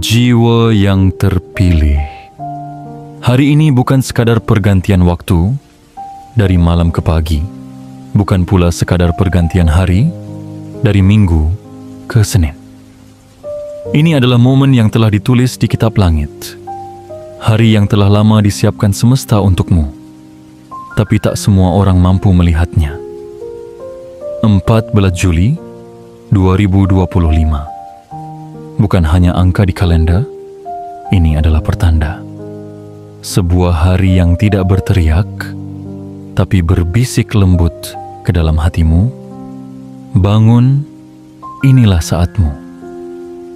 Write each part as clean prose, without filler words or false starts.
Jiwa yang terpilih. Hari ini bukan sekadar pergantian waktu dari malam ke pagi, bukan pula sekadar pergantian hari dari Minggu ke Senin. Ini adalah momen yang telah ditulis di kitab langit, hari yang telah lama disiapkan semesta untukmu, tapi tak semua orang mampu melihatnya. 14 Juli 2025. Bukan hanya angka di kalender, ini adalah pertanda. Sebuah hari yang tidak berteriak, tapi berbisik lembut ke dalam hatimu. Bangun, inilah saatmu.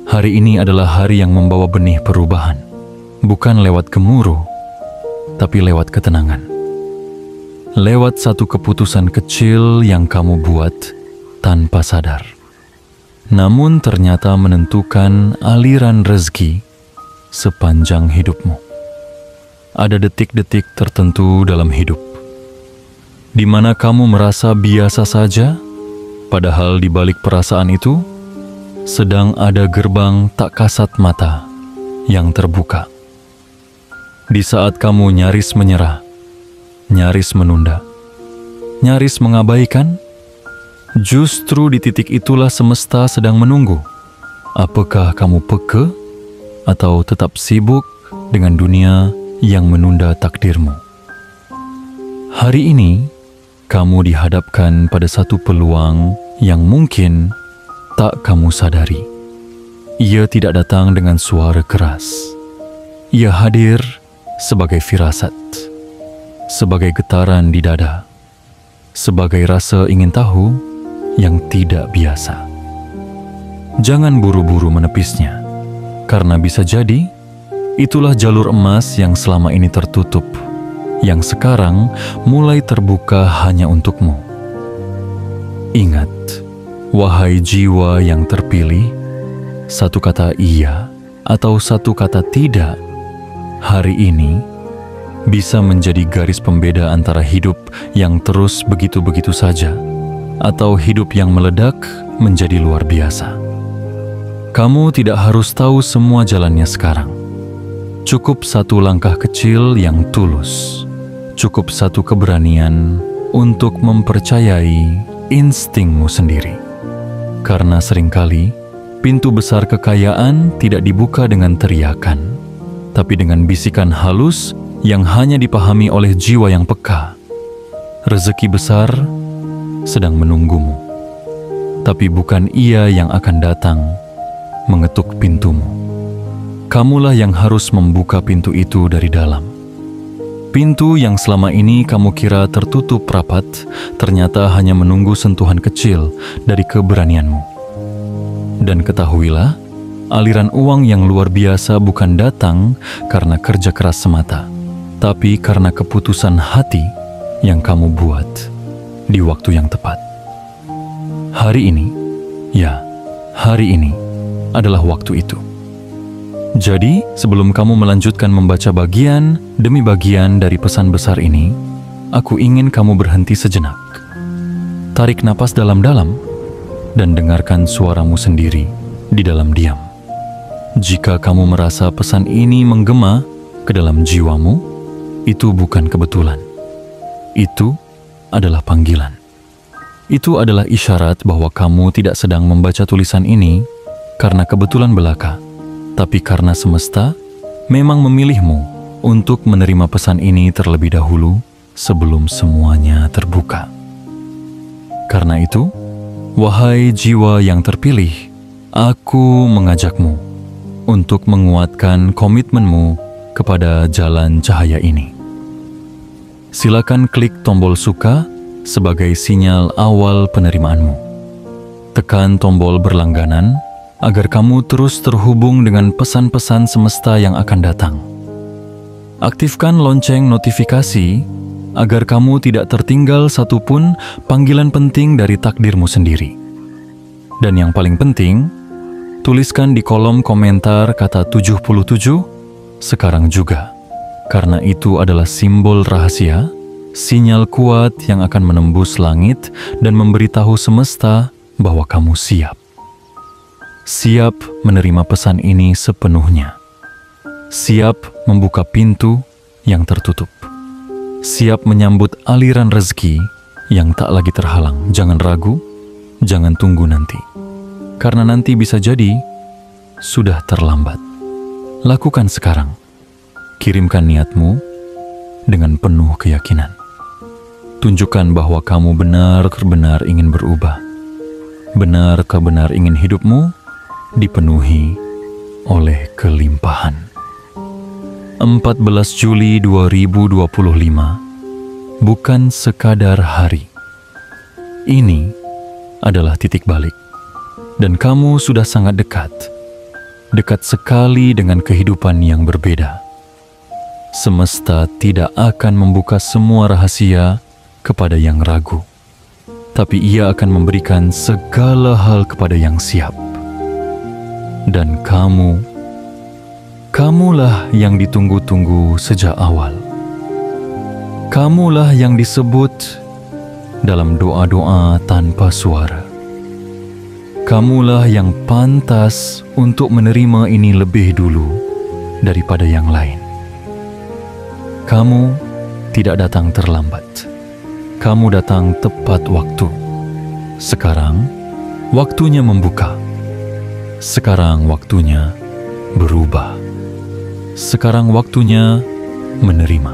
Hari ini adalah hari yang membawa benih perubahan, bukan lewat gemuruh, tapi lewat ketenangan. Lewat satu keputusan kecil yang kamu buat tanpa sadar, namun ternyata menentukan aliran rezeki sepanjang hidupmu. Ada detik-detik tertentu dalam hidup di mana kamu merasa biasa saja, padahal di balik perasaan itu sedang ada gerbang tak kasat mata yang terbuka. Di saat kamu nyaris menyerah, nyaris menunda, nyaris mengabaikan, justru di titik itulah semesta sedang menunggu. Apakah kamu peka atau tetap sibuk dengan dunia yang menunda takdirmu? Hari ini, kamu dihadapkan pada satu peluang yang mungkin tak kamu sadari. Ia tidak datang dengan suara keras. Ia hadir sebagai firasat, sebagai getaran di dada, sebagai rasa ingin tahu yang tidak biasa. Jangan buru-buru menepisnya, karena bisa jadi itulah jalur emas yang selama ini tertutup, yang sekarang mulai terbuka hanya untukmu. Ingat, wahai jiwa yang terpilih, satu kata iya atau satu kata tidak hari ini bisa menjadi garis pembeda antara hidup yang terus begitu-begitu saja atau hidup yang meledak menjadi luar biasa. Kamu tidak harus tahu semua jalannya sekarang. Cukup satu langkah kecil yang tulus. Cukup satu keberanian untuk mempercayai instingmu sendiri. Karena seringkali pintu besar kekayaan tidak dibuka dengan teriakan, tapi dengan bisikan halus yang hanya dipahami oleh jiwa yang peka. Rezeki besar sedang menunggumu, tapi bukan ia yang akan datang mengetuk pintumu. Kamulah yang harus membuka pintu itu dari dalam. Pintu yang selama ini kamu kira tertutup rapat, ternyata hanya menunggu sentuhan kecil dari keberanianmu. Dan ketahuilah, aliran uang yang luar biasa bukan datang karena kerja keras semata, tapi karena keputusan hati yang kamu buat di waktu yang tepat. Hari ini, ya, hari ini adalah waktu itu. Jadi, sebelum kamu melanjutkan membaca bagian demi bagian dari pesan besar ini, aku ingin kamu berhenti sejenak. Tarik napas dalam-dalam dan dengarkan suaramu sendiri di dalam diam. Jika kamu merasa pesan ini menggema ke dalam jiwamu, itu bukan kebetulan. Itu adalah panggilan. Itu adalah isyarat bahwa kamu tidak sedang membaca tulisan ini karena kebetulan belaka, tapi karena semesta memang memilihmu untuk menerima pesan ini terlebih dahulu sebelum semuanya terbuka. Karena itu, wahai jiwa yang terpilih, aku mengajakmu untuk menguatkan komitmenmu kepada jalan cahaya ini. Silakan klik tombol suka sebagai sinyal awal penerimaanmu. Tekan tombol berlangganan agar kamu terus terhubung dengan pesan-pesan semesta yang akan datang. Aktifkan lonceng notifikasi agar kamu tidak tertinggal satupun panggilan penting dari takdirmu sendiri. Dan yang paling penting, tuliskan di kolom komentar kata 77 sekarang juga. Karena itu adalah simbol rahasia, sinyal kuat yang akan menembus langit dan memberitahu semesta bahwa kamu siap. siap menerima pesan ini sepenuhnya. Siap membuka pintu yang tertutup. Siap menyambut aliran rezeki yang tak lagi terhalang. Jangan ragu, jangan tunggu nanti. Karena nanti bisa jadi sudah terlambat. Lakukan sekarang. Kirimkan niatmu dengan penuh keyakinan. Tunjukkan bahwa kamu benar-benar ingin berubah. Benar-benar ingin hidupmu dipenuhi oleh kelimpahan. 14 Juli 2025 bukan sekadar hari. Ini adalah titik balik. Dan kamu sudah sangat dekat. Dekat sekali dengan kehidupan yang berbeda. Semesta tidak akan membuka semua rahasia kepada yang ragu. Tapi ia akan memberikan segala hal kepada yang siap. Dan kamulah yang ditunggu-tunggu sejak awal. Kamulah yang disebut dalam doa-doa tanpa suara. Kamulah yang pantas untuk menerima ini lebih dulu daripada yang lain. Kamu tidak datang terlambat. Kamu datang tepat waktu. Sekarang waktunya membuka. Sekarang waktunya berubah. Sekarang waktunya menerima.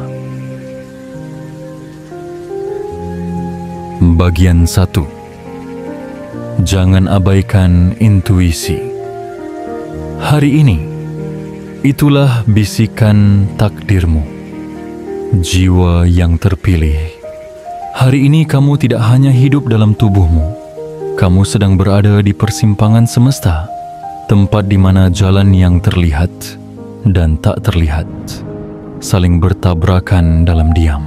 Bagian 1. Jangan abaikan intuisi. Hari ini, itulah bisikan takdirmu. Jiwa yang terpilih. Hari ini kamu tidak hanya hidup dalam tubuhmu. Kamu sedang berada di persimpangan semesta. Tempat di mana jalan yang terlihat dan tak terlihat saling bertabrakan dalam diam.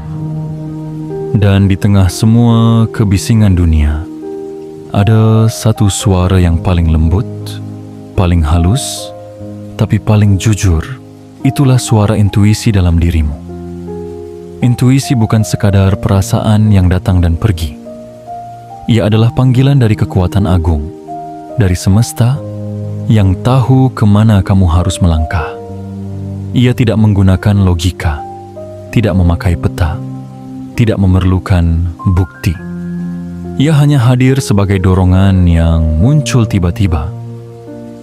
Dan di tengah semua kebisingan dunia, ada satu suara yang paling lembut, paling halus, tapi paling jujur. Itulah suara intuisi dalam dirimu. Intuisi bukan sekadar perasaan yang datang dan pergi. Ia adalah panggilan dari kekuatan agung, dari semesta, yang tahu kemana kamu harus melangkah. Ia tidak menggunakan logika, tidak memakai peta, tidak memerlukan bukti. Ia hanya hadir sebagai dorongan yang muncul tiba-tiba,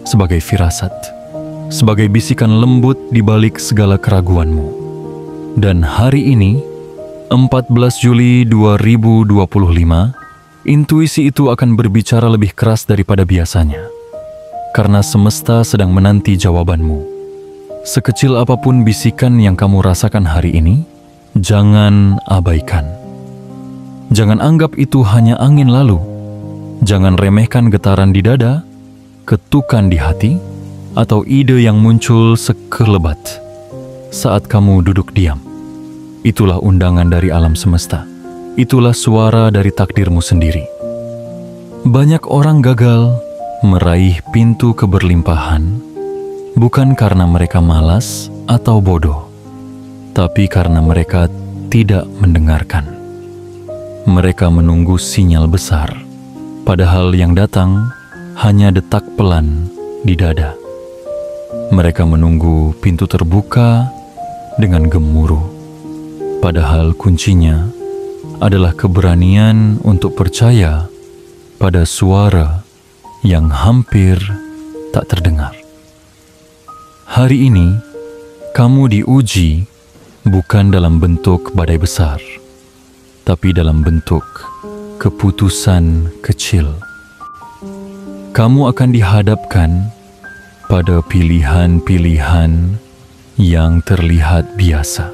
sebagai firasat, sebagai bisikan lembut di balik segala keraguanmu. Dan hari ini, 14 Juli 2025, intuisi itu akan berbicara lebih keras daripada biasanya. Karena semesta sedang menanti jawabanmu. Sekecil apapun bisikan yang kamu rasakan hari ini, jangan abaikan. Jangan anggap itu hanya angin lalu. Jangan remehkan getaran di dada, ketukan di hati, atau ide yang muncul sekelebat saat kamu duduk diam. Itulah undangan dari alam semesta. Itulah suara dari takdirmu sendiri. Banyak orang gagal meraih pintu keberlimpahan bukan karena mereka malas atau bodoh, tapi karena mereka tidak mendengarkan. Mereka menunggu sinyal besar, padahal yang datang hanya detak pelan di dada. Mereka menunggu pintu terbuka dengan gemuruh, padahal kuncinya adalah keberanian untuk percaya pada suara yang hampir tak terdengar. Hari ini, kamu diuji bukan dalam bentuk badai besar, tapi dalam bentuk keputusan kecil. Kamu akan dihadapkan pada pilihan-pilihan yang terlihat biasa.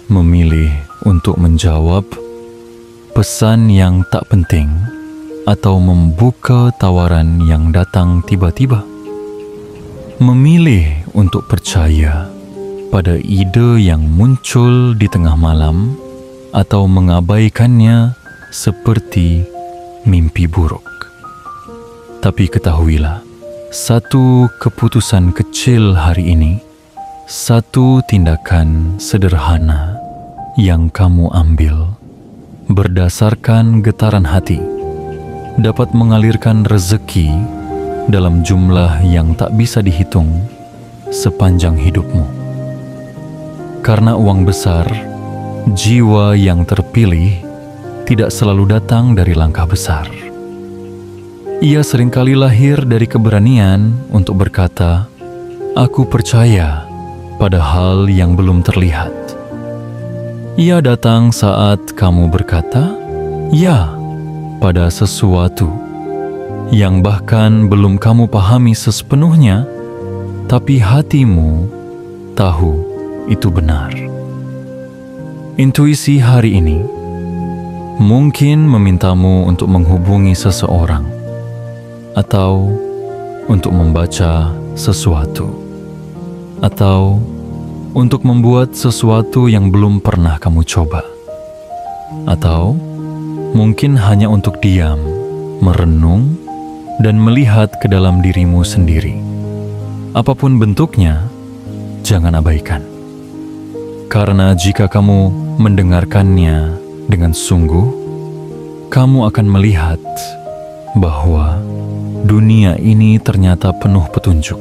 Memilih untuk menjawab pesan yang tak penting atau membuka tawaran yang datang tiba-tiba. Memilih untuk percaya pada ide yang muncul di tengah malam atau mengabaikannya seperti mimpi buruk. Tapi ketahuilah, satu keputusan kecil hari ini, satu tindakan sederhana yang kamu ambil berdasarkan getaran hati, dapat mengalirkan rezeki dalam jumlah yang tak bisa dihitung sepanjang hidupmu. Karena uang besar, jiwa yang terpilih tidak selalu datang dari langkah besar. Ia seringkali lahir dari keberanian untuk berkata, "Aku percaya," pada hal yang belum terlihat. Ia datang saat kamu berkata, "Ya," pada sesuatu yang bahkan belum kamu pahami sepenuhnya, tapi hatimu tahu itu benar. Intuisi hari ini mungkin memintamu untuk menghubungi seseorang atau untuk membaca sesuatu atau untuk membuat sesuatu yang belum pernah kamu coba, atau mungkin hanya untuk diam, merenung, dan melihat ke dalam dirimu sendiri. Apapun bentuknya, jangan abaikan. Karena jika kamu mendengarkannya dengan sungguh, kamu akan melihat bahwa dunia ini ternyata penuh petunjuk,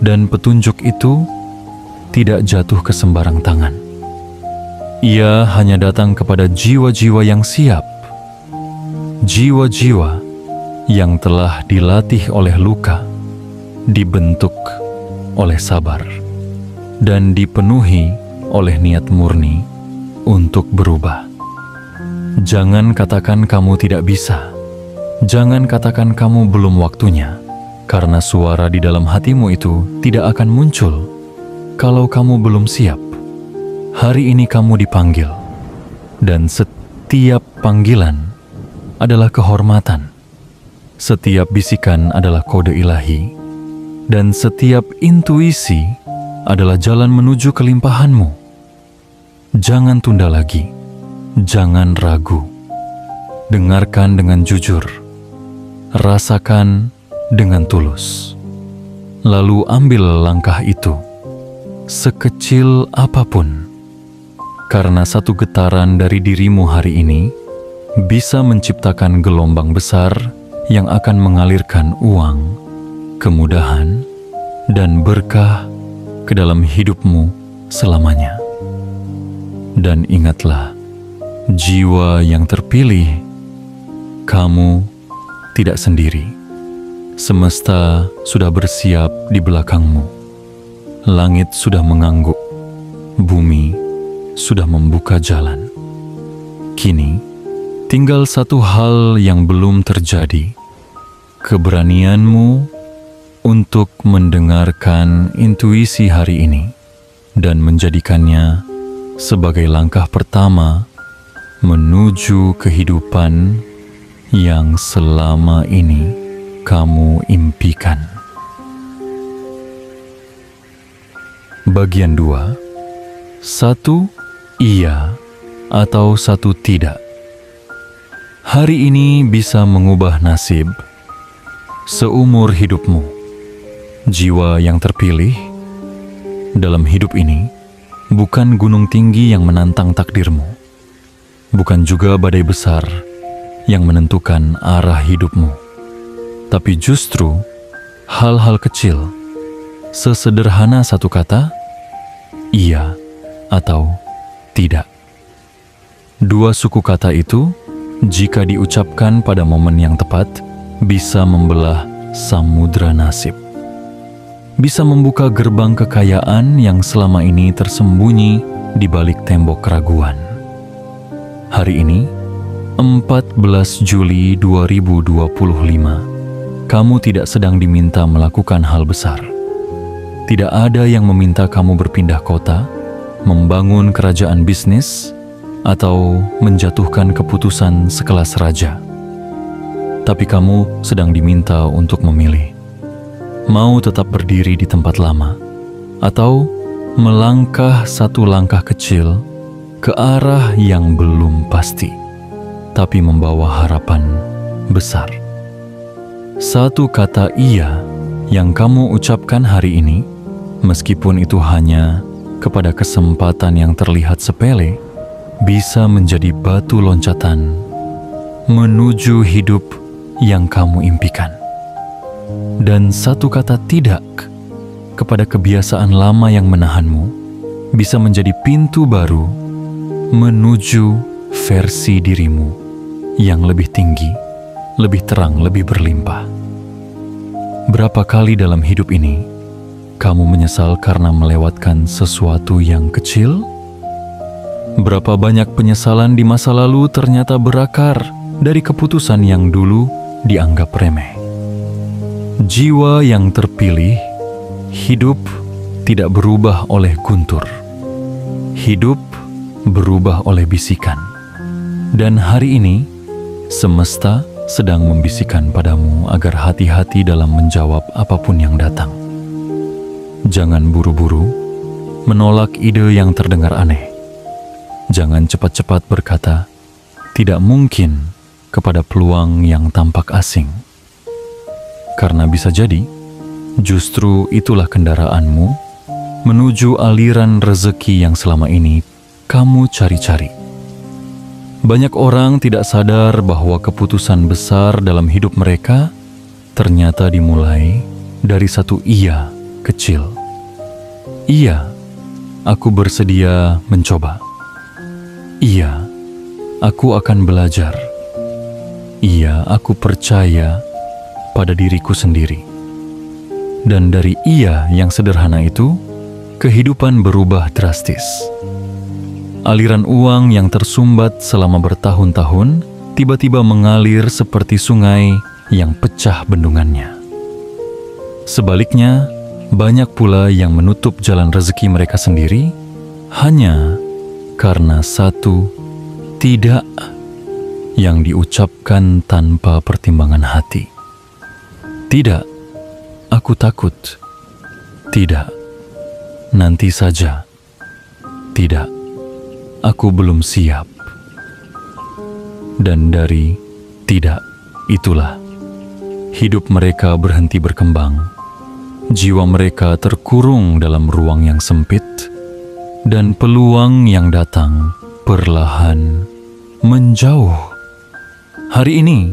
dan petunjuk itu tidak jatuh ke sembarang tangan. Ia hanya datang kepada jiwa-jiwa yang siap, jiwa-jiwa yang telah dilatih oleh luka, dibentuk oleh sabar, dan dipenuhi oleh niat murni untuk berubah. Jangan katakan kamu tidak bisa. Jangan katakan kamu belum waktunya, karena suara di dalam hatimu itu tidak akan muncul kalau kamu belum siap. Hari ini kamu dipanggil, dan setiap panggilan adalah kehormatan. Setiap bisikan adalah kode ilahi, dan setiap intuisi adalah jalan menuju kelimpahanmu. Jangan tunda lagi, jangan ragu. Dengarkan dengan jujur, rasakan dengan tulus, lalu ambil langkah itu, sekecil apapun, karena satu getaran dari dirimu hari ini bisa menciptakan gelombang besar yang akan mengalirkan uang, kemudahan, dan berkah ke dalam hidupmu selamanya. Dan ingatlah, jiwa yang terpilih, kamu tidak sendiri. Semesta sudah bersiap di belakangmu. Langit sudah mengangguk, bumi sudah membuka jalan. Kini, tinggal satu hal yang belum terjadi. Keberanianmu untuk mendengarkan intuisi hari ini dan menjadikannya sebagai langkah pertama menuju kehidupan yang selama ini kamu impikan. Bagian 2. 1 iya atau 1 tidak. Hari ini bisa mengubah nasib seumur hidupmu. Jiwa yang terpilih dalam hidup ini bukan gunung tinggi yang menantang takdirmu, bukan juga badai besar yang menentukan arah hidupmu, tapi justru hal-hal kecil, sesederhana satu kata, iya atau tidak. 2 suku kata itu, jika diucapkan pada momen yang tepat, bisa membelah samudra nasib. Bisa membuka gerbang kekayaan yang selama ini tersembunyi di balik tembok keraguan. Hari ini, 14 Juli 2025, kamu tidak sedang diminta melakukan hal besar. Tidak ada yang meminta kamu berpindah kota, membangun kerajaan bisnis, atau menjatuhkan keputusan sekelas raja. Tapi kamu sedang diminta untuk memilih. Mau tetap berdiri di tempat lama, atau melangkah 1 langkah kecil ke arah yang belum pasti, tapi membawa harapan besar. 1 kata iya yang kamu ucapkan hari ini, meskipun itu hanya kepada kesempatan yang terlihat sepele, bisa menjadi batu loncatan menuju hidup yang kamu impikan. Dan satu kata tidak kepada kebiasaan lama yang menahanmu bisa menjadi pintu baru menuju versi dirimu yang lebih tinggi, lebih terang, lebih berlimpah. Berapa kali dalam hidup ini kamu menyesal karena melewatkan sesuatu yang kecil? Berapa banyak penyesalan di masa lalu ternyata berakar dari keputusan yang dulu dianggap remeh. Jiwa yang terpilih, hidup tidak berubah oleh guntur. Hidup berubah oleh bisikan. Dan hari ini, semesta sedang membisikkan padamu agar hati-hati dalam menjawab apapun yang datang. Jangan buru-buru menolak ide yang terdengar aneh. Jangan cepat-cepat berkata, tidak mungkin kepada peluang yang tampak asing. Karena bisa jadi, justru itulah kendaraanmu menuju aliran rezeki yang selama ini kamu cari-cari. Banyak orang tidak sadar bahwa keputusan besar dalam hidup mereka ternyata dimulai dari satu iya kecil. Iya, aku bersedia mencoba. Iya, aku akan belajar. Iya, aku percaya pada diriku sendiri. Dan dari iya yang sederhana itu, kehidupan berubah drastis. Aliran uang yang tersumbat selama bertahun-tahun tiba-tiba mengalir seperti sungai yang pecah bendungannya. Sebaliknya, banyak pula yang menutup jalan rezeki mereka sendiri hanya karena satu tidak yang diucapkan tanpa pertimbangan hati. Tidak, aku takut. Tidak, nanti saja. Tidak, aku belum siap. Dan dari tidak itulah hidup mereka berhenti berkembang. Jiwa mereka terkurung dalam ruang yang sempit, dan peluang yang datang perlahan menjauh. Hari ini,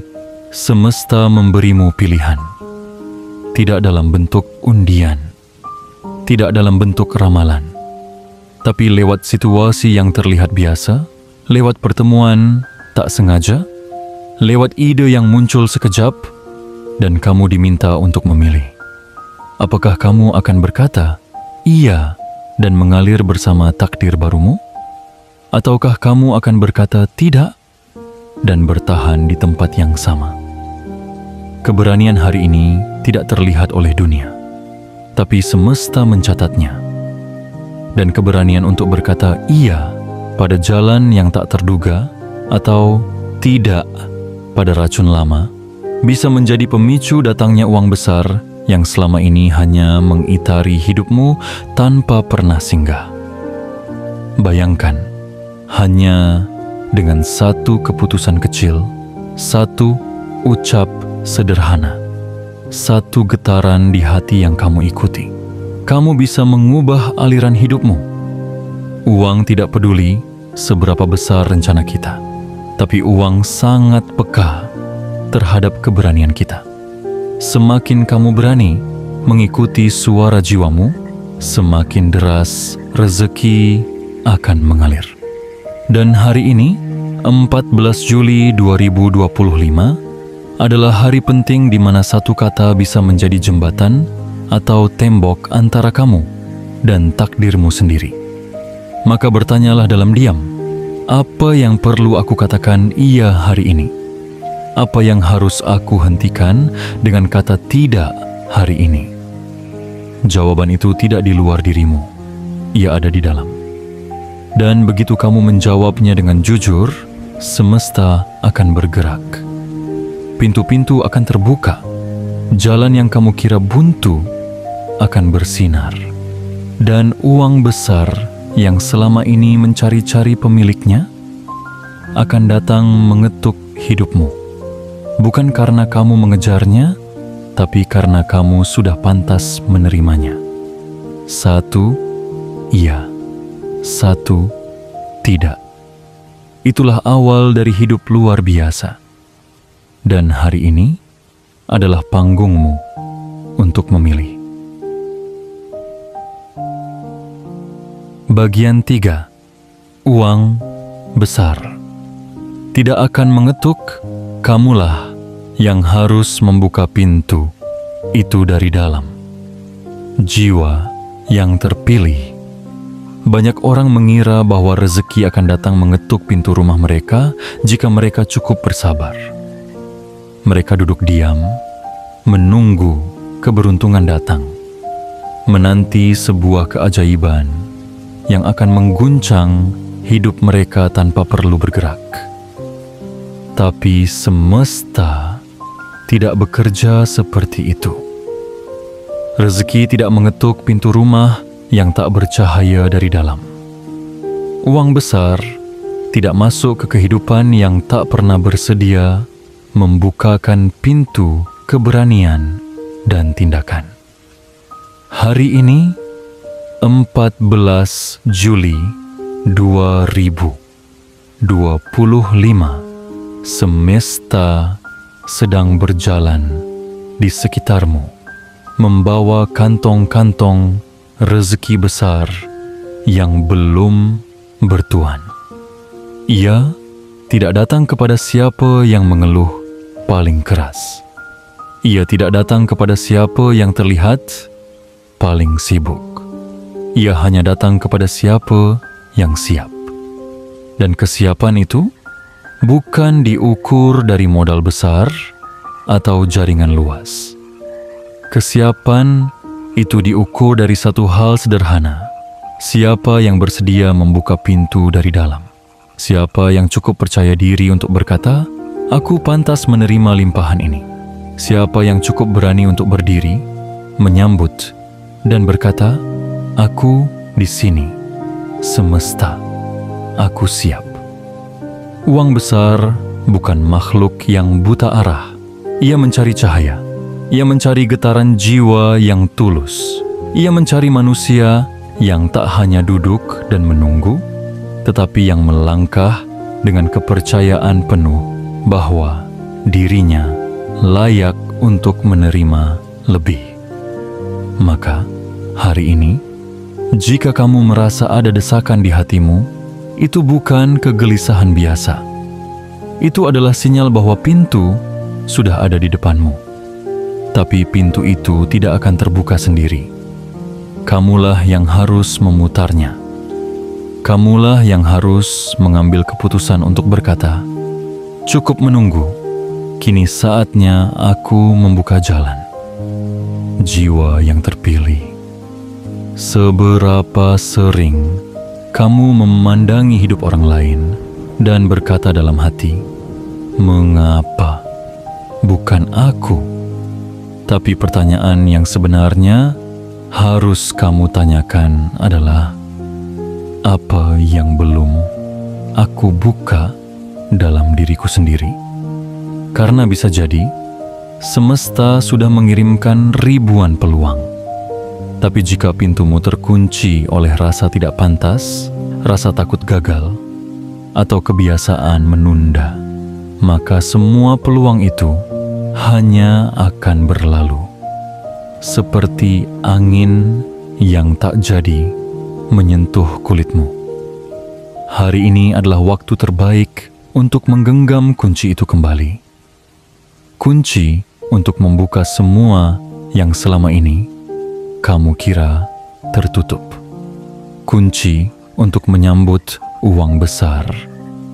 semesta memberimu pilihan. Tidak dalam bentuk undian, tidak dalam bentuk ramalan, tapi lewat situasi yang terlihat biasa, lewat pertemuan tak sengaja, lewat ide yang muncul sekejap, dan kamu diminta untuk memilih. Apakah kamu akan berkata, iya, dan mengalir bersama takdir barumu? Ataukah kamu akan berkata tidak, dan bertahan di tempat yang sama? Keberanian hari ini tidak terlihat oleh dunia, tapi semesta mencatatnya. Dan keberanian untuk berkata iya pada jalan yang tak terduga atau tidak pada racun lama bisa menjadi pemicu datangnya uang besar yang selama ini hanya mengitari hidupmu tanpa pernah singgah. Bayangkan, hanya dengan satu keputusan kecil, satu ucap sederhana, satu getaran di hati yang kamu ikuti, kamu bisa mengubah aliran hidupmu. Uang tidak peduli seberapa besar rencana kita, tapi uang sangat peka terhadap keberanian kita. Semakin kamu berani mengikuti suara jiwamu, semakin deras rezeki akan mengalir. Dan hari ini, 14 Juli 2025, adalah hari penting di mana satu kata bisa menjadi jembatan atau tembok antara kamu dan takdirmu sendiri. Maka bertanyalah dalam diam, apa yang perlu aku katakan iya hari ini? Apa yang harus aku hentikan dengan kata tidak hari ini? Jawaban itu tidak di luar dirimu, ia ada di dalam. Dan begitu kamu menjawabnya dengan jujur, semesta akan bergerak. Pintu-pintu akan terbuka. Jalan yang kamu kira buntu akan bersinar. Dan uang besar yang selama ini mencari-cari pemiliknya akan datang mengetuk hidupmu. Bukan karena kamu mengejarnya, tapi karena kamu sudah pantas menerimanya. Satu, iya. Satu, tidak. Itulah awal dari hidup luar biasa. Dan hari ini adalah panggungmu untuk memilih. Bagian 3. Uang besar. Tidak akan mengetuk, kamulah yang harus membuka pintu itu dari dalam. Jiwa yang terpilih. Banyak orang mengira bahwa rezeki akan datang mengetuk pintu rumah mereka jika mereka cukup bersabar. Mereka duduk diam, menunggu keberuntungan datang, menanti sebuah keajaiban yang akan mengguncang hidup mereka tanpa perlu bergerak. Tapi semesta tidak bekerja seperti itu. Rezeki tidak mengetuk pintu rumah yang tak bercahaya dari dalam. Uang besar tidak masuk ke kehidupan yang tak pernah bersedia membukakan pintu keberanian dan tindakan. Hari ini 14 Juli 2025, semesta sedang berjalan di sekitarmu, membawa kantong-kantong rezeki besar yang belum bertuan. Ia tidak datang kepada siapa yang mengeluh paling keras. Ia tidak datang kepada siapa yang terlihat paling sibuk. Ia hanya datang kepada siapa yang siap. Dan kesiapan itu bukan diukur dari modal besar atau jaringan luas. Kesiapan itu diukur dari satu hal sederhana. Siapa yang bersedia membuka pintu dari dalam? Siapa yang cukup percaya diri untuk berkata, "Aku pantas menerima limpahan ini"? Siapa yang cukup berani untuk berdiri, menyambut, dan berkata, "Aku di sini, semesta, aku siap"? Uang besar bukan makhluk yang buta arah. Ia mencari cahaya. Ia mencari getaran jiwa yang tulus. Ia mencari manusia yang tak hanya duduk dan menunggu, tetapi yang melangkah dengan kepercayaan penuh bahwa dirinya layak untuk menerima lebih. Maka, hari ini, jika kamu merasa ada desakan di hatimu, itu bukan kegelisahan biasa. Itu adalah sinyal bahwa pintu sudah ada di depanmu. Tapi pintu itu tidak akan terbuka sendiri. Kamulah yang harus memutarnya. Kamulah yang harus mengambil keputusan untuk berkata, "Cukup menunggu, kini saatnya aku membuka jalan." Jiwa yang terpilih, seberapa sering kamu memandangi hidup orang lain dan berkata dalam hati, "Mengapa bukan aku?" Tapi pertanyaan yang sebenarnya harus kamu tanyakan adalah, apa yang belum aku buka dalam diriku sendiri? Karena bisa jadi, semesta sudah mengirimkan ribuan peluang. Tapi jika pintumu terkunci oleh rasa tidak pantas, rasa takut gagal, atau kebiasaan menunda, maka semua peluang itu hanya akan berlalu. Seperti angin yang tak jadi menyentuh kulitmu. Hari ini adalah waktu terbaik untuk menggenggam kunci itu kembali. Kunci untuk membuka semua yang selama ini kamu kira tertutup. Kunci untuk menyambut uang besar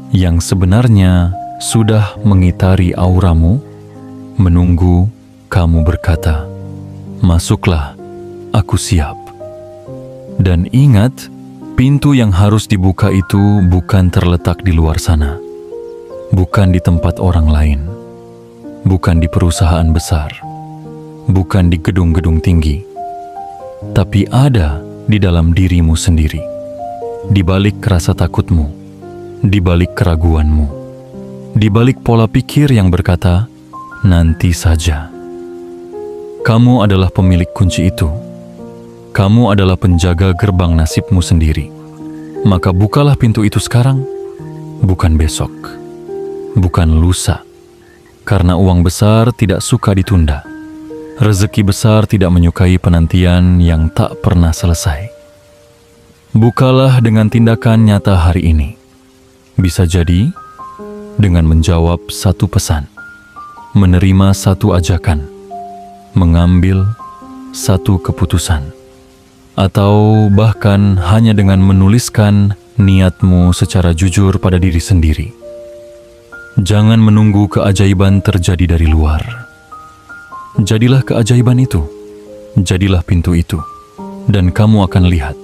yang sebenarnya sudah mengitari auramu, menunggu kamu berkata, "Masuklah, aku siap." Dan ingat, pintu yang harus dibuka itu bukan terletak di luar sana, bukan di tempat orang lain, bukan di perusahaan besar, bukan di gedung-gedung tinggi, tapi ada di dalam dirimu sendiri, di balik rasa takutmu, di balik keraguanmu, di balik pola pikir yang berkata, "Nanti saja." Kamu adalah pemilik kunci itu. Kamu adalah penjaga gerbang nasibmu sendiri. Maka bukalah pintu itu sekarang, bukan besok, bukan lusa, karena uang besar tidak suka ditunda. Rezeki besar tidak menyukai penantian yang tak pernah selesai. Bukalah dengan tindakan nyata hari ini. Bisa jadi dengan menjawab satu pesan, menerima satu ajakan, mengambil satu keputusan, atau bahkan hanya dengan menuliskan niatmu secara jujur pada diri sendiri. Jangan menunggu keajaiban terjadi dari luar. Jadilah keajaiban itu, jadilah pintu itu, dan kamu akan lihat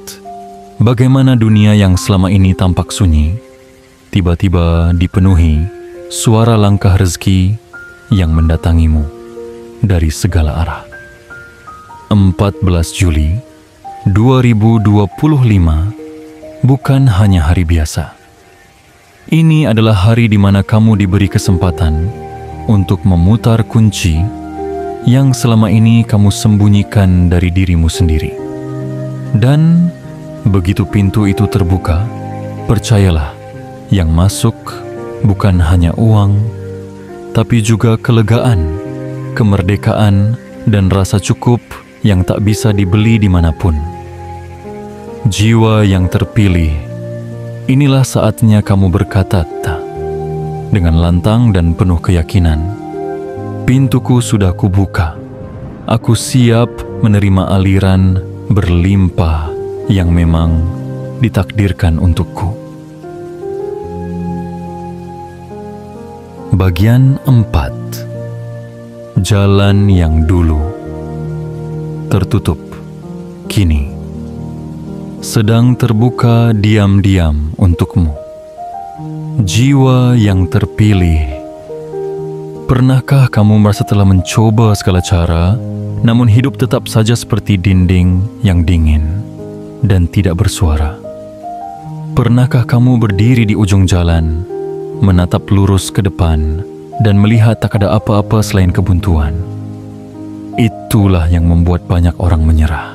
bagaimana dunia yang selama ini tampak sunyi, tiba-tiba dipenuhi suara langkah rezeki yang mendatangimu dari segala arah. 14 Juli 2025 bukan hanya hari biasa. Ini adalah hari di mana kamu diberi kesempatan untuk memutar kunci yang selama ini kamu sembunyikan dari dirimu sendiri. Dan begitu pintu itu terbuka, percayalah, yang masuk bukan hanya uang, tapi juga kelegaan, kemerdekaan, dan rasa cukup yang tak bisa dibeli dimanapun. Jiwa yang terpilih, inilah saatnya kamu berkata dengan lantang dan penuh keyakinan, pintuku sudah kubuka. Aku siap menerima aliran berlimpah yang memang ditakdirkan untukku. Bagian 4. Jalan yang dulu tertutup, kini sedang terbuka diam-diam untukmu. Jiwa yang terpilih, pernahkah kamu merasa telah mencoba segala cara, namun hidup tetap saja seperti dinding yang dingin dan tidak bersuara? Pernahkah kamu berdiri di ujung jalan, menatap lurus ke depan, dan melihat tak ada apa-apa selain kebuntuan? Itulah yang membuat banyak orang menyerah.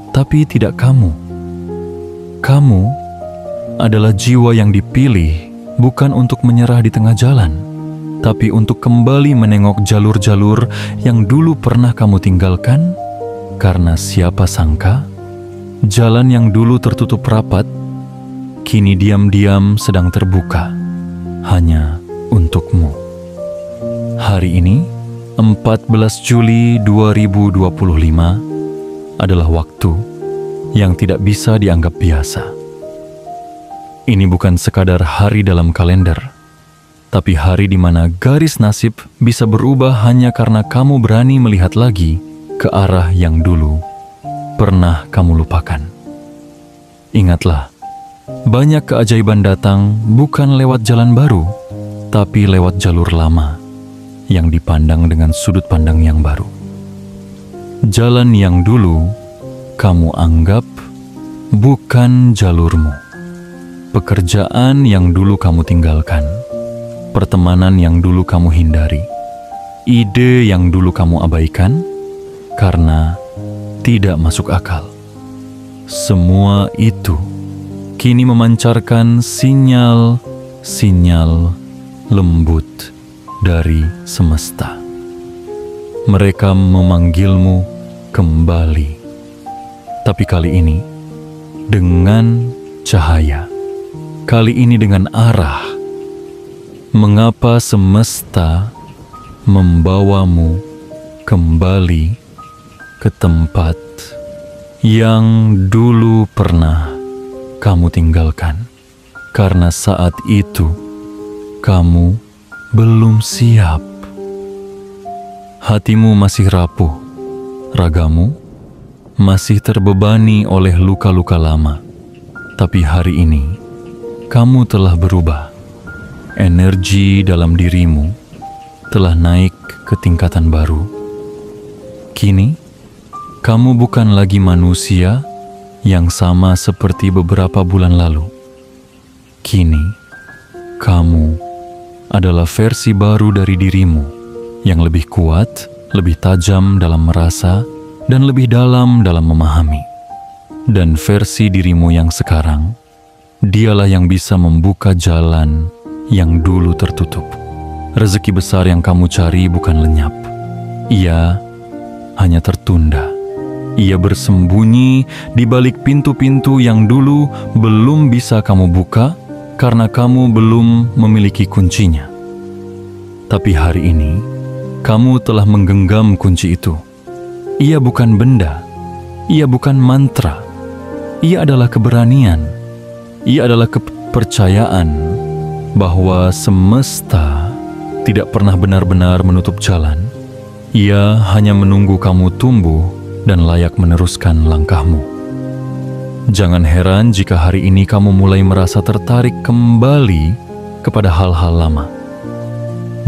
Tapi tidak kamu. Kamu adalah jiwa yang dipilih bukan untuk menyerah di tengah jalan, tapi untuk kembali menengok jalur-jalur yang dulu pernah kamu tinggalkan, karena siapa sangka jalan yang dulu tertutup rapat kini diam-diam sedang terbuka hanya untukmu. Hari ini, 14 Juli 2025, adalah waktu yang tidak bisa dianggap biasa. Ini bukan sekadar hari dalam kalender, tapi hari di mana garis nasib bisa berubah hanya karena kamu berani melihat lagi ke arah yang dulu pernah kamu lupakan. Ingatlah, banyak keajaiban datang bukan lewat jalan baru, tapi lewat jalur lama yang dipandang dengan sudut pandang yang baru. Jalan yang dulu kamu anggap bukan jalurmu. Pekerjaan yang dulu kamu tinggalkan, pertemanan yang dulu kamu hindari, ide yang dulu kamu abaikan karena tidak masuk akal. Semua itu kini memancarkan sinyal-sinyal lembut dari semesta. Mereka memanggilmu kembali, tapi kali ini dengan cahaya. Kali ini dengan arah. Mengapa semesta membawamu kembali ke tempat yang dulu pernah kamu tinggalkan? Karena saat itu kamu belum siap. Hatimu masih rapuh, ragamu masih terbebani oleh luka-luka lama. Tapi hari ini kamu telah berubah. Energi dalam dirimu telah naik ke tingkatan baru. Kini, kamu bukan lagi manusia yang sama seperti beberapa bulan lalu. Kini, kamu adalah versi baru dari dirimu yang lebih kuat, lebih tajam dalam merasa, dan lebih dalam dalam memahami. Dan versi dirimu yang sekarang, dialah yang bisa membuka jalan yang dulu tertutup. Rezeki besar yang kamu cari bukan lenyap. Ia hanya tertunda. Ia bersembunyi di balik pintu-pintu yang dulu belum bisa kamu buka karena kamu belum memiliki kuncinya. Tapi hari ini, kamu telah menggenggam kunci itu. Ia bukan benda, ia bukan mantra, ia adalah keberanian, ia adalah kepercayaan bahwa semesta tidak pernah benar-benar menutup jalan. Ia hanya menunggu kamu tumbuh dan layak meneruskan langkahmu. Jangan heran jika hari ini kamu mulai merasa tertarik kembali kepada hal-hal lama.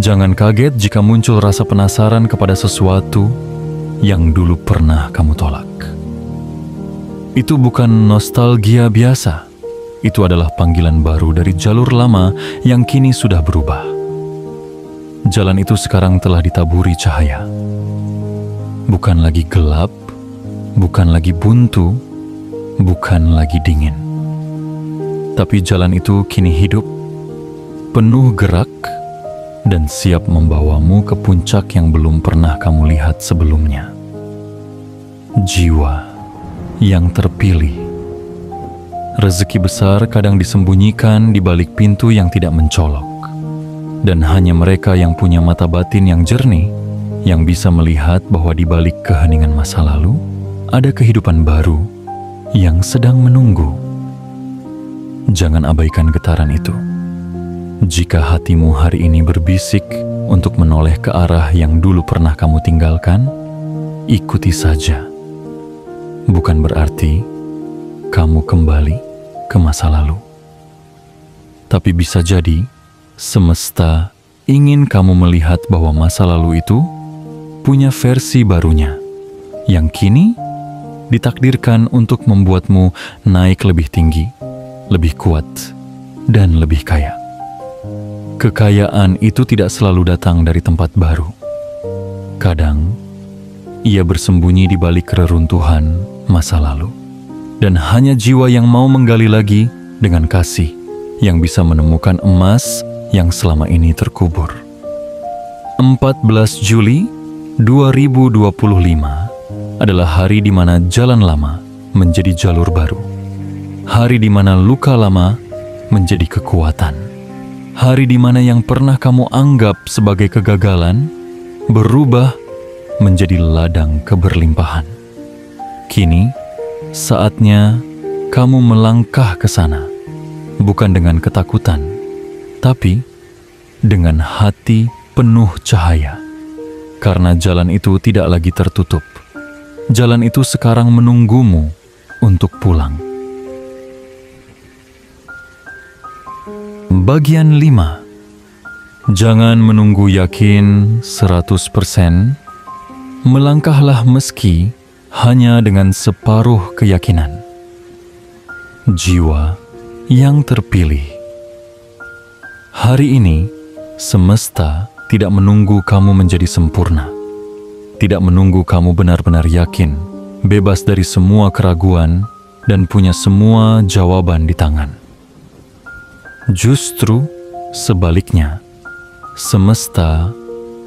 Jangan kaget jika muncul rasa penasaran kepada sesuatu yang dulu pernah kamu tolak. Itu bukan nostalgia biasa. Itu adalah panggilan baru dari jalur lama yang kini sudah berubah. Jalan itu sekarang telah ditaburi cahaya. Bukan lagi gelap, bukan lagi buntu, bukan lagi dingin. Tapi jalan itu kini hidup, penuh gerak, dan siap membawamu ke puncak yang belum pernah kamu lihat sebelumnya. Jiwa yang terpilih. Rezeki besar kadang disembunyikan di balik pintu yang tidak mencolok. Dan hanya mereka yang punya mata batin yang jernih yang bisa melihat bahwa di balik keheningan masa lalu ada kehidupan baru yang sedang menunggu. Jangan abaikan getaran itu. Jika hatimu hari ini berbisik untuk menoleh ke arah yang dulu pernah kamu tinggalkan, ikuti saja. Bukan berarti kamu kembali ke masa lalu. Tapi bisa jadi semesta ingin kamu melihat bahwa masa lalu itu punya versi barunya yang kini ditakdirkan untuk membuatmu naik lebih tinggi, lebih kuat, dan lebih kaya. Kekayaan itu tidak selalu datang dari tempat baru. Kadang, ia bersembunyi di balik reruntuhan masa lalu. Dan hanya jiwa yang mau menggali lagi dengan kasih yang bisa menemukan emas yang selama ini terkubur. 14 Juli 2025 adalah hari di mana jalan lama menjadi jalur baru. Hari di mana luka lama menjadi kekuatan. Hari di mana yang pernah kamu anggap sebagai kegagalan berubah menjadi ladang keberlimpahan. Kini, saatnya kamu melangkah ke sana, bukan dengan ketakutan, tapi dengan hati penuh cahaya. Karena jalan itu tidak lagi tertutup. Jalan itu sekarang menunggumu untuk pulang. Bagian 5. Jangan menunggu yakin 100%. Melangkahlah meski hanya dengan separuh keyakinan. Jiwa yang terpilih. Hari ini, semesta tidak menunggu kamu menjadi sempurna. Tidak menunggu kamu benar-benar yakin, bebas dari semua keraguan, dan punya semua jawaban di tangan. Justru sebaliknya, semesta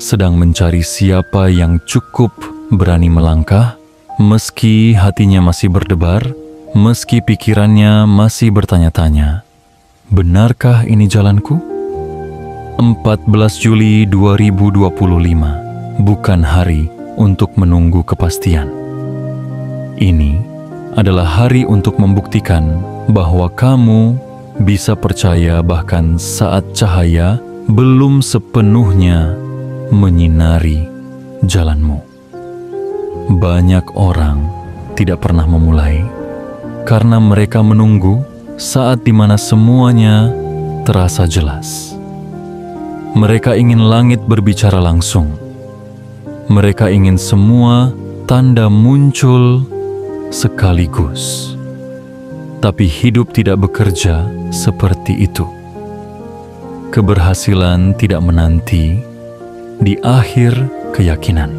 sedang mencari siapa yang cukup berani melangkah, meski hatinya masih berdebar, meski pikirannya masih bertanya-tanya, benarkah ini jalanku? 14 Juli 2025 bukan hari untuk menunggu kepastian. Ini adalah hari untuk membuktikan bahwa kamu bisa percaya bahkan saat cahaya belum sepenuhnya menyinari jalanmu. Banyak orang tidak pernah memulai karena mereka menunggu saat dimana semuanya terasa jelas. Mereka ingin langit berbicara langsung. Mereka ingin semua tanda muncul sekaligus. Tapi hidup tidak bekerja seperti itu. Keberhasilan tidak menanti di akhir keyakinan.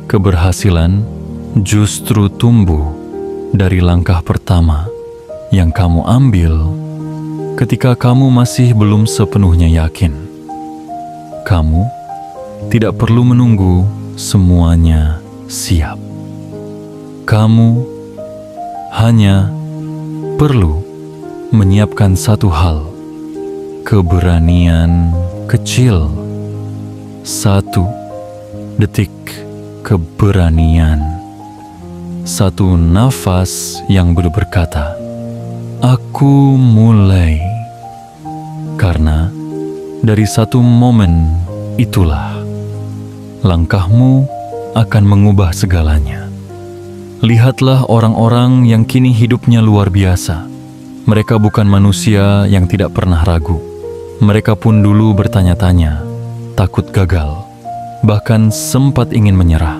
Keberhasilan justru tumbuh dari langkah pertama yang kamu ambil ketika kamu masih belum sepenuhnya yakin. Kamu tidak perlu menunggu semuanya siap. Kamu hanya perlu menyiapkan satu hal, keberanian kecil. 1 detik keberanian. 1 nafas yang berkata, "Aku mulai." Karena dari 1 momen itulah langkahmu akan mengubah segalanya. Lihatlah orang-orang yang kini hidupnya luar biasa. Mereka bukan manusia yang tidak pernah ragu. Mereka pun dulu bertanya-tanya, takut gagal, bahkan sempat ingin menyerah.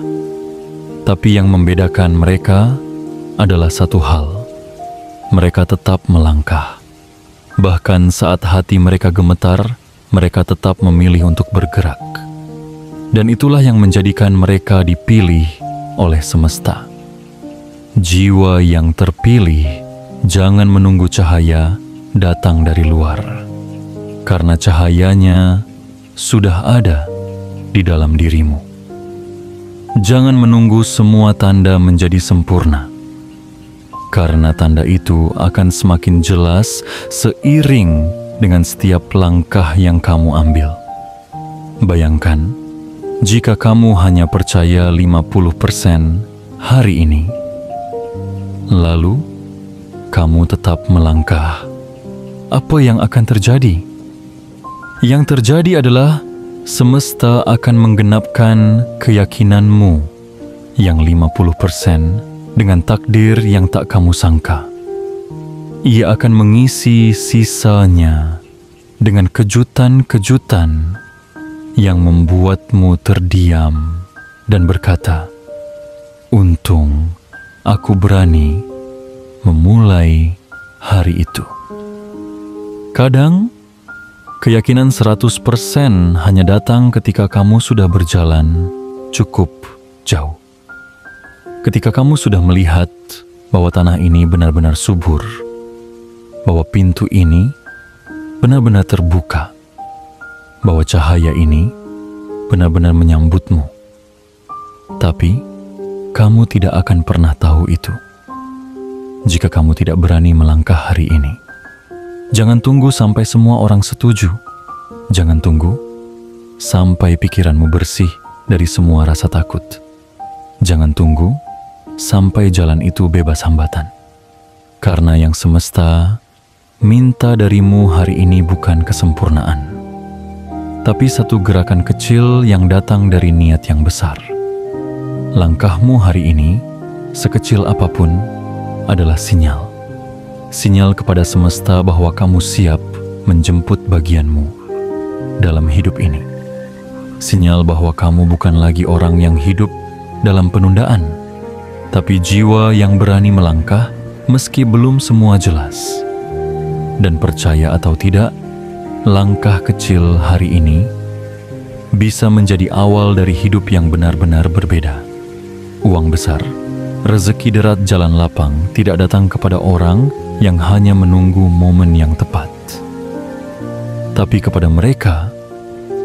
Tapi yang membedakan mereka adalah satu hal. Mereka tetap melangkah. Bahkan saat hati mereka gemetar, mereka tetap memilih untuk bergerak. Dan itulah yang menjadikan mereka dipilih oleh semesta. Jiwa yang terpilih jangan menunggu cahaya datang dari luar, karena cahayanya sudah ada di dalam dirimu. Jangan menunggu semua tanda menjadi sempurna, karena tanda itu akan semakin jelas seiring dengan setiap langkah yang kamu ambil. Bayangkan, jika kamu hanya percaya 50% hari ini, lalu kamu tetap melangkah, apa yang akan terjadi? Yang terjadi adalah semesta akan menggenapkan keyakinanmu yang 50% dengan takdir yang tak kamu sangka. Ia akan mengisi sisanya dengan kejutan-kejutan yang membuatmu terdiam dan berkata, "Untung aku berani memulai hari itu." Kadang, keyakinan 100% hanya datang ketika kamu sudah berjalan cukup jauh. Ketika kamu sudah melihat bahwa tanah ini benar-benar subur, bahwa pintu ini benar-benar terbuka, bahwa cahaya ini benar-benar menyambutmu. Tapi, kamu tidak akan pernah tahu itu jika kamu tidak berani melangkah hari ini. Jangan tunggu sampai semua orang setuju. Jangan tunggu sampai pikiranmu bersih dari semua rasa takut. Jangan tunggu sampai jalan itu bebas hambatan. Karena yang semesta minta darimu hari ini bukan kesempurnaan, tapi satu gerakan kecil yang datang dari niat yang besar. Langkahmu hari ini, sekecil apapun, adalah sinyal. Sinyal kepada semesta bahwa kamu siap menjemput bagianmu dalam hidup ini. Sinyal bahwa kamu bukan lagi orang yang hidup dalam penundaan, tapi jiwa yang berani melangkah meski belum semua jelas. Dan percaya atau tidak, langkah kecil hari ini bisa menjadi awal dari hidup yang benar-benar berbeda. Uang besar, rezeki derat, jalan lapang tidak datang kepada orang yang hanya menunggu momen yang tepat, tapi kepada mereka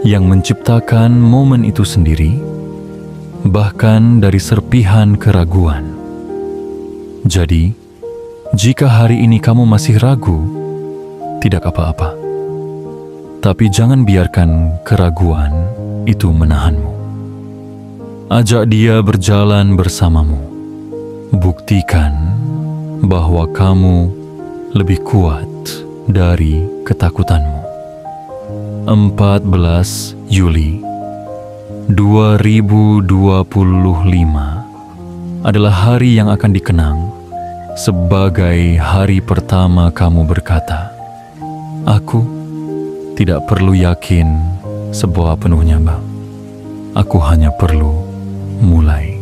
yang menciptakan momen itu sendiri, bahkan dari serpihan keraguan. Jadi, jika hari ini kamu masih ragu, tidak apa-apa. Tapi jangan biarkan keraguan itu menahanmu. Ajak dia berjalan bersamamu. Buktikan bahwa kamu lebih kuat dari ketakutanmu. 14 Juli 2025 adalah hari yang akan dikenang sebagai hari pertama kamu berkata, "Aku tidak perlu yakin sebuah penuhnya, Bang. Aku hanya perlu mulai."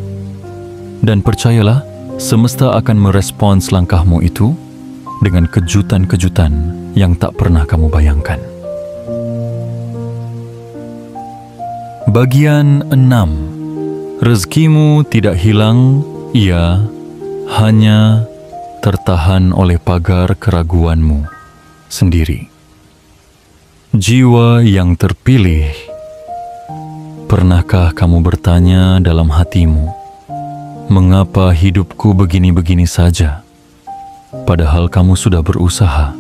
Dan percayalah, semesta akan merespons langkahmu itu dengan kejutan-kejutan yang tak pernah kamu bayangkan. Bagian 6. Rezekimu tidak hilang, ia hanya tertahan oleh pagar keraguanmu sendiri. Jiwa yang terpilih Pernahkah kamu bertanya dalam hatimu, mengapa hidupku begini-begini saja? Padahal kamu sudah berusaha,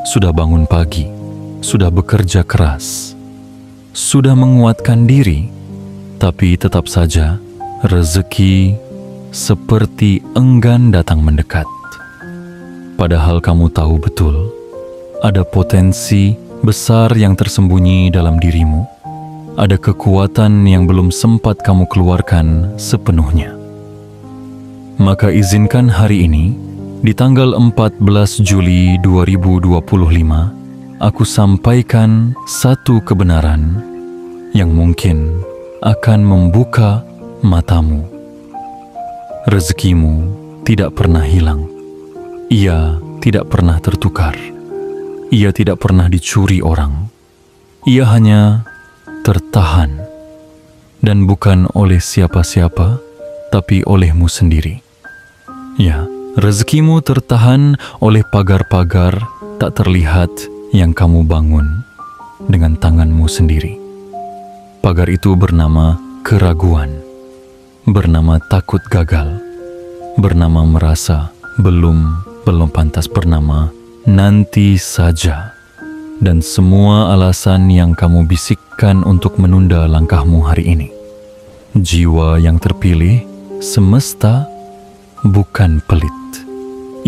sudah bangun pagi, sudah bekerja keras, sudah menguatkan diri, tapi tetap saja rezeki seperti enggan datang mendekat. Padahal kamu tahu betul, ada potensi besar yang tersembunyi dalam dirimu. Ada kekuatan yang belum sempat kamu keluarkan sepenuhnya. Maka izinkan hari ini, di tanggal 14 Juli 2025, aku sampaikan satu kebenaran yang mungkin akan membuka matamu. Rezekimu tidak pernah hilang. Ia tidak pernah tertukar. Ia tidak pernah dicuri orang. Ia hanya tertahan, dan bukan oleh siapa-siapa, tapi olehmu sendiri. Ya, rezekimu tertahan oleh pagar-pagar tak terlihat yang kamu bangun dengan tanganmu sendiri. Pagar itu bernama keraguan, bernama takut gagal, bernama merasa belum pantas, bernama nanti saja, dan semua alasan yang kamu bisikkan untuk menunda langkahmu hari ini. Jiwa yang terpilih, semesta, bukan pelit.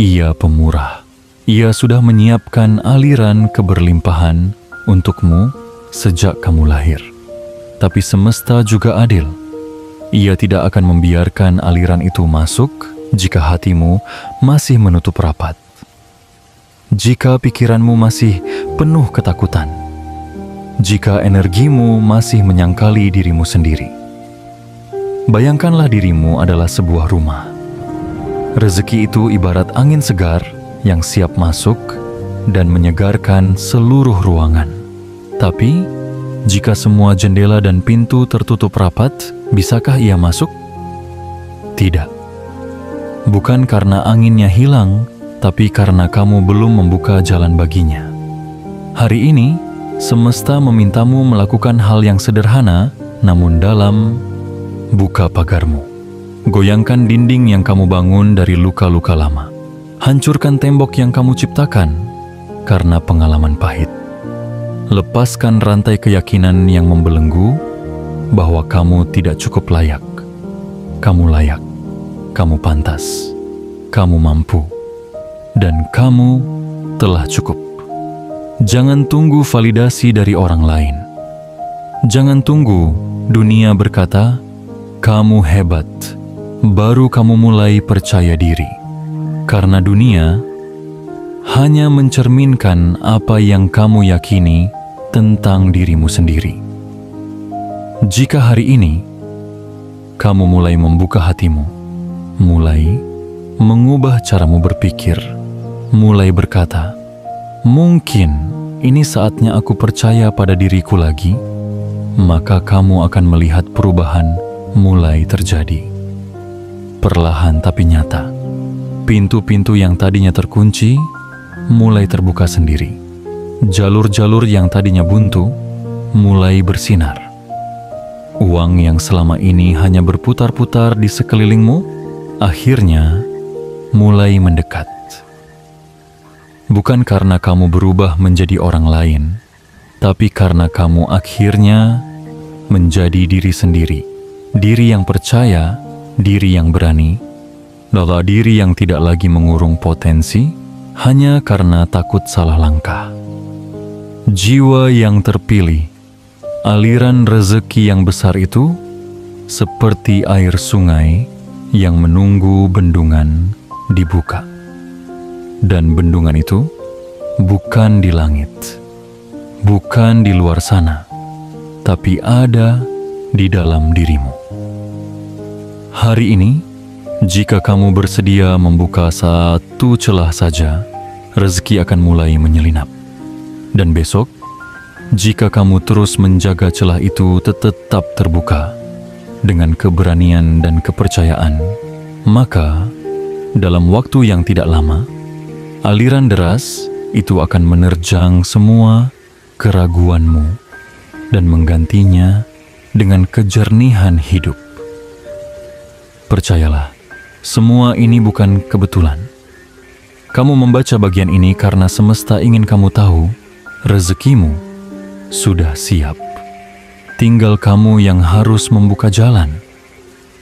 Ia pemurah. Ia sudah menyiapkan aliran keberlimpahan untukmu sejak kamu lahir. Tapi semesta juga adil. Ia tidak akan membiarkan aliran itu masuk jika hatimu masih menutup rapat. Jika pikiranmu masih penuh ketakutan, jika energimu masih menyangkali dirimu sendiri. Bayangkanlah dirimu adalah sebuah rumah. Rezeki itu ibarat angin segar yang siap masuk dan menyegarkan seluruh ruangan. Tapi, jika semua jendela dan pintu tertutup rapat, bisakah ia masuk? Tidak. Bukan karena anginnya hilang, tapi karena kamu belum membuka jalan baginya. Hari ini, semesta memintamu melakukan hal yang sederhana, namun dalam. Buka pagarmu. Goyangkan dinding yang kamu bangun dari luka-luka lama. Hancurkan tembok yang kamu ciptakan karena pengalaman pahit. Lepaskan rantai keyakinan yang membelenggu bahwa kamu tidak cukup layak. Kamu layak, kamu pantas, kamu mampu. Dan kamu telah cukup. Jangan tunggu validasi dari orang lain. Jangan tunggu dunia berkata, kamu hebat, baru kamu mulai percaya diri. Karena dunia hanya mencerminkan apa yang kamu yakini tentang dirimu sendiri. Jika hari ini kamu mulai membuka hatimu, mulai mengubah caramu berpikir, mulai berkata, mungkin ini saatnya aku percaya pada diriku lagi, maka kamu akan melihat perubahan mulai terjadi. Perlahan tapi nyata, pintu-pintu yang tadinya terkunci mulai terbuka sendiri. Jalur-jalur yang tadinya buntu mulai bersinar. Uang yang selama ini hanya berputar-putar di sekelilingmu akhirnya mulai mendekat. Bukan karena kamu berubah menjadi orang lain, tapi karena kamu akhirnya menjadi diri sendiri. Diri yang percaya, diri yang berani, adalah diri yang tidak lagi mengurung potensi hanya karena takut salah langkah. Jiwa yang terpilih, aliran rezeki yang besar itu seperti air sungai yang menunggu bendungan dibuka. Dan bendungan itu bukan di langit, bukan di luar sana, tapi ada di dalam dirimu. Hari ini, jika kamu bersedia membuka satu celah saja, rezeki akan mulai menyelinap. Dan besok, jika kamu terus menjaga celah itu tetap terbuka dengan keberanian dan kepercayaan, maka dalam waktu yang tidak lama, aliran deras itu akan menerjang semua keraguanmu dan menggantinya dengan kejernihan hidup. Percayalah, semua ini bukan kebetulan. Kamu membaca bagian ini karena semesta ingin kamu tahu rezekimu sudah siap. Tinggal kamu yang harus membuka jalan.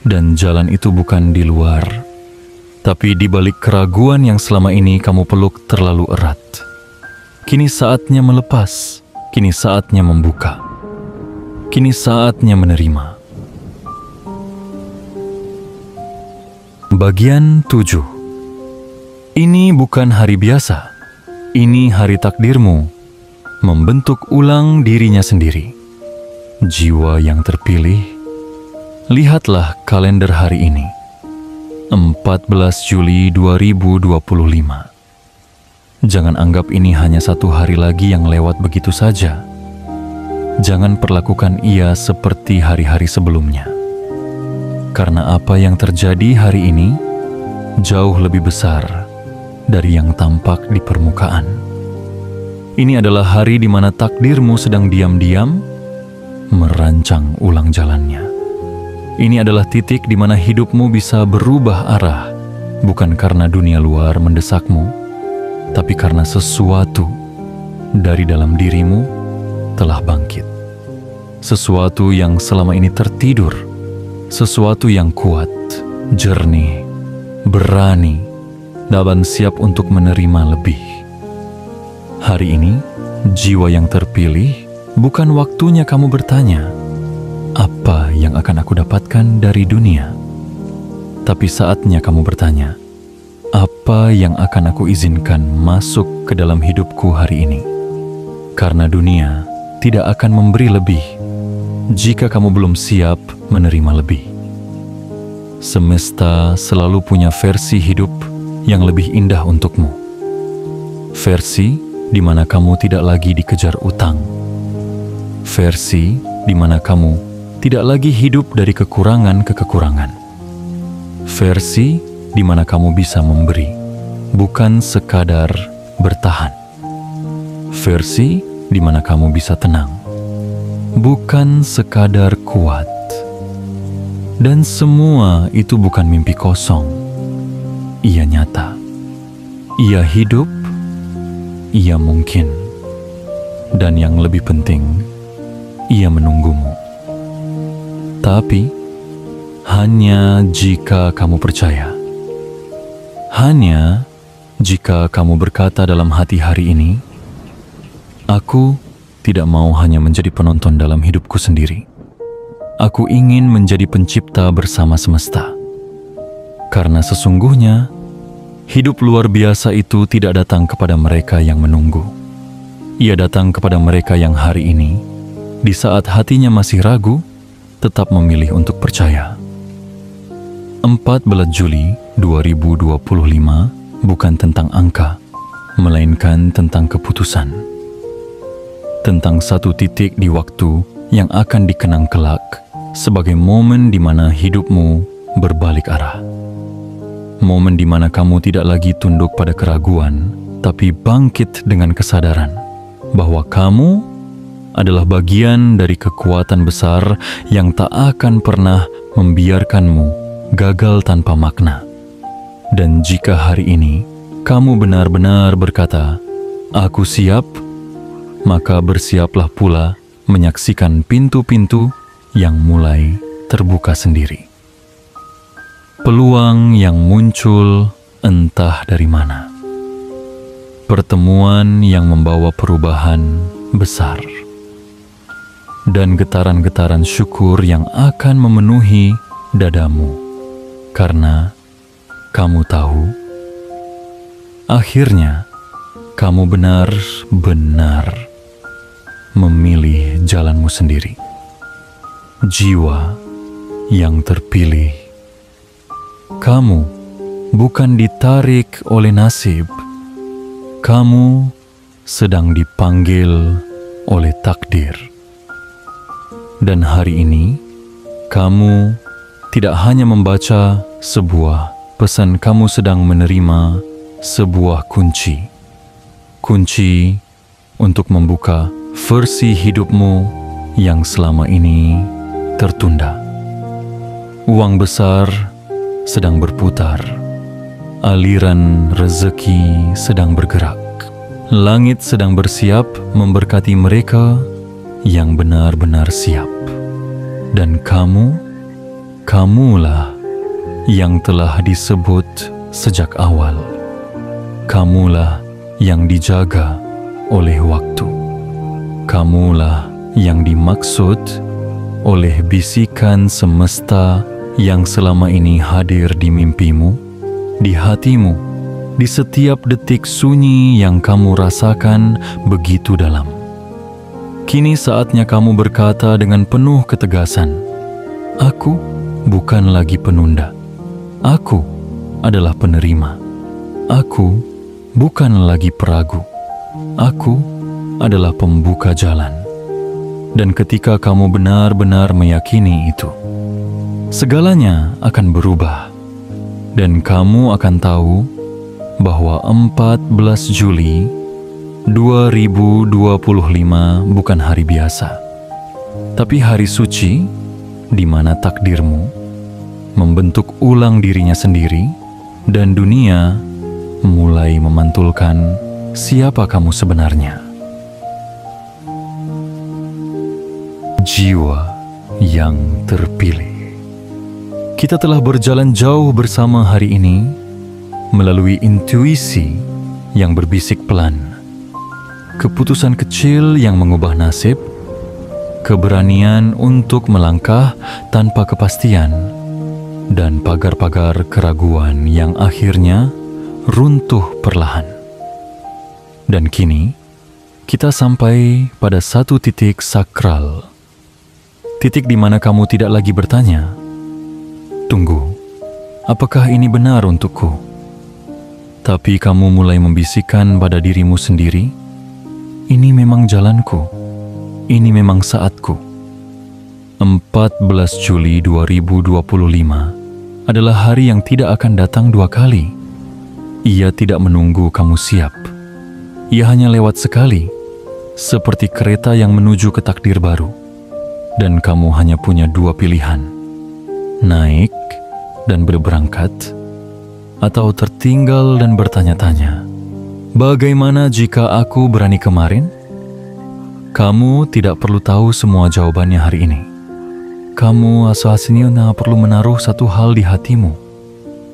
Dan jalan itu bukan di luar, tapi di balik keraguan yang selama ini kamu peluk terlalu erat. Kini saatnya melepas, kini saatnya membuka, kini saatnya menerima. Bagian 7. Ini bukan hari biasa, ini hari takdirmu, membentuk ulang dirinya sendiri. Jiwa yang terpilih, lihatlah kalender hari ini, 14 Juli 2025. Jangan anggap ini hanya satu hari lagi yang lewat begitu saja. Jangan perlakukan ia seperti hari-hari sebelumnya. Karena apa yang terjadi hari ini jauh lebih besar dari yang tampak di permukaan. Ini adalah hari di mana takdirmu sedang diam-diam merancang ulang jalannya. Ini adalah titik di mana hidupmu bisa berubah arah, bukan karena dunia luar mendesakmu, tapi karena sesuatu dari dalam dirimu telah bangkit. Sesuatu yang selama ini tertidur, sesuatu yang kuat, jernih, berani, dan siap untuk menerima lebih. Hari ini, jiwa yang terpilih, bukan waktunya kamu bertanya, apa yang akan aku dapatkan dari dunia? Tapi saatnya kamu bertanya, apa yang akan aku izinkan masuk ke dalam hidupku hari ini? Karena dunia tidak akan memberi lebih jika kamu belum siap menerima lebih. Semesta selalu punya versi hidup yang lebih indah untukmu. Versi di mana kamu tidak lagi dikejar utang. Versi di mana kamu tidak lagi hidup dari kekurangan ke kekurangan. Versi di mana kamu bisa memberi, bukan sekadar bertahan. Versi di mana kamu bisa tenang, bukan sekadar kuat. Dan semua itu bukan mimpi kosong. Ia nyata. Ia hidup. Ia mungkin. Dan yang lebih penting, ia menunggumu. Tapi, hanya jika kamu percaya. Hanya jika kamu berkata dalam hati hari ini, aku tidak mau hanya menjadi penonton dalam hidupku sendiri. Aku ingin menjadi pencipta bersama semesta. Karena sesungguhnya, hidup luar biasa itu tidak datang kepada mereka yang menunggu. Ia datang kepada mereka yang hari ini, di saat hatinya masih ragu, tetap memilih untuk percaya. 14 Juli 2025 bukan tentang angka, melainkan tentang keputusan. Tentang satu titik di waktu yang akan dikenang kelak sebagai momen di mana hidupmu berbalik arah. Momen di mana kamu tidak lagi tunduk pada keraguan, tapi bangkit dengan kesadaran bahwa kamu adalah bagian dari kekuatan besar yang tak akan pernah membiarkanmu gagal tanpa makna. Dan jika hari ini kamu benar-benar berkata, "Aku siap," maka bersiaplah pula menyaksikan pintu-pintu yang mulai terbuka sendiri. Peluang yang muncul entah dari mana. Pertemuan yang membawa perubahan besar. Dan getaran-getaran syukur yang akan memenuhi dadamu. Karena kamu tahu, akhirnya kamu benar-benar memilih jalanmu sendiri. Jiwa yang terpilih. Kamu bukan ditarik oleh nasib. Kamu sedang dipanggil oleh takdir. Dan hari ini, kamu tidak hanya membaca sebuah pesan, kamu sedang menerima sebuah kunci. Kunci untuk membuka versi hidupmu yang selama ini tertunda. Uang besar sedang berputar. Aliran rezeki sedang bergerak. Langit sedang bersiap memberkati mereka yang benar-benar siap. Dan kamulah yang telah disebut sejak awal. Kamulah yang dijaga oleh waktu. Kamulah yang dimaksud oleh bisikan semesta yang selama ini hadir di mimpimu, di hatimu, di setiap detik sunyi yang kamu rasakan begitu dalam. Kini saatnya kamu berkata dengan penuh ketegasan, "Aku bukan lagi penunda. Aku adalah penerima. Aku bukan lagi peragu. Aku adalah pembuka jalan." Dan ketika kamu benar-benar meyakini itu, segalanya akan berubah. Dan kamu akan tahu bahwa 14 Juli 2025 bukan hari biasa, tapi hari suci di mana takdirmu membentuk ulang dirinya sendiri dan dunia mulai memantulkan siapa kamu sebenarnya. Jiwa yang terpilih. Kita telah berjalan jauh bersama hari ini melalui intuisi yang berbisik pelan, keputusan kecil yang mengubah nasib, keberanian untuk melangkah tanpa kepastian, dan pagar-pagar keraguan yang akhirnya runtuh perlahan. Dan kini, kita sampai pada satu titik sakral. Titik di mana kamu tidak lagi bertanya, "Tunggu, apakah ini benar untukku?" Tapi kamu mulai membisikkan pada dirimu sendiri, "Ini memang jalanku. Ini memang saatku." 14 Juli 2025 adalah hari yang tidak akan datang dua kali. Ia tidak menunggu kamu siap. Ia hanya lewat sekali, seperti kereta yang menuju ke takdir baru. Dan kamu hanya punya dua pilihan, naik dan berberangkat, atau tertinggal dan bertanya-tanya, "Bagaimana jika aku berani kemarin?" Kamu tidak perlu tahu semua jawabannya hari ini. Kamu asal-asalnya perlu menaruh satu hal di hatimu.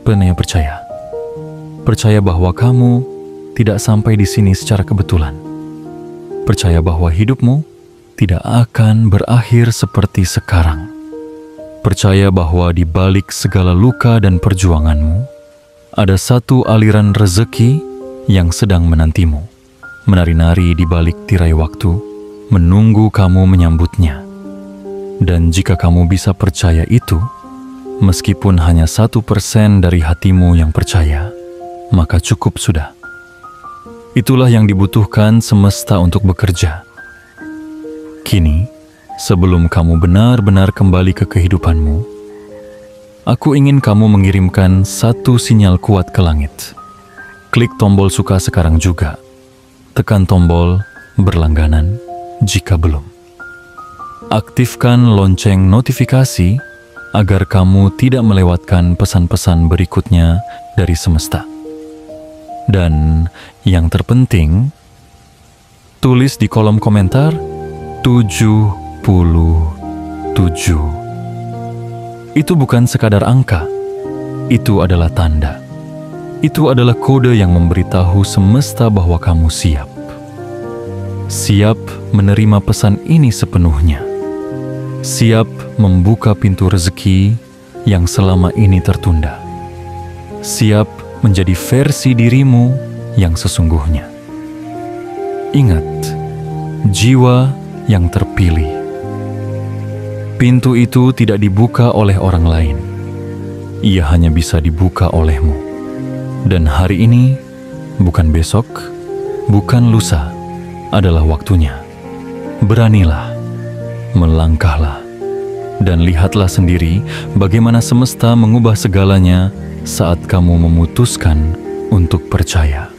Pernah percaya. Percaya bahwa kamu tidak sampai di sini secara kebetulan. Percaya bahwa hidupmu tidak akan berakhir seperti sekarang. Percaya bahwa di balik segala luka dan perjuanganmu, ada satu aliran rezeki yang sedang menantimu, menari-nari di balik tirai waktu, menunggu kamu menyambutnya. Dan jika kamu bisa percaya itu, meskipun hanya 1% dari hatimu yang percaya, maka cukup sudah. Itulah yang dibutuhkan semesta untuk bekerja. Kini, sebelum kamu benar-benar kembali ke kehidupanmu, aku ingin kamu mengirimkan satu sinyal kuat ke langit. Klik tombol suka sekarang juga. Tekan tombol berlangganan jika belum. Aktifkan lonceng notifikasi agar kamu tidak melewatkan pesan-pesan berikutnya dari semesta. Dan yang terpenting, tulis di kolom komentar 77. Itu bukan sekadar angka, itu adalah tanda. Itu adalah kode yang memberitahu semesta bahwa kamu siap. Siap menerima pesan ini sepenuhnya. Siap membuka pintu rezeki yang selama ini tertunda. Siap menjadi versi dirimu yang sesungguhnya. Ingat, jiwa yang terpilih. Pintu itu tidak dibuka oleh orang lain. Ia hanya bisa dibuka olehmu. Dan hari ini, bukan besok, bukan lusa, adalah waktunya. Beranilah, melangkahlah, dan lihatlah sendiri bagaimana semesta mengubah segalanya saat kamu memutuskan untuk percaya.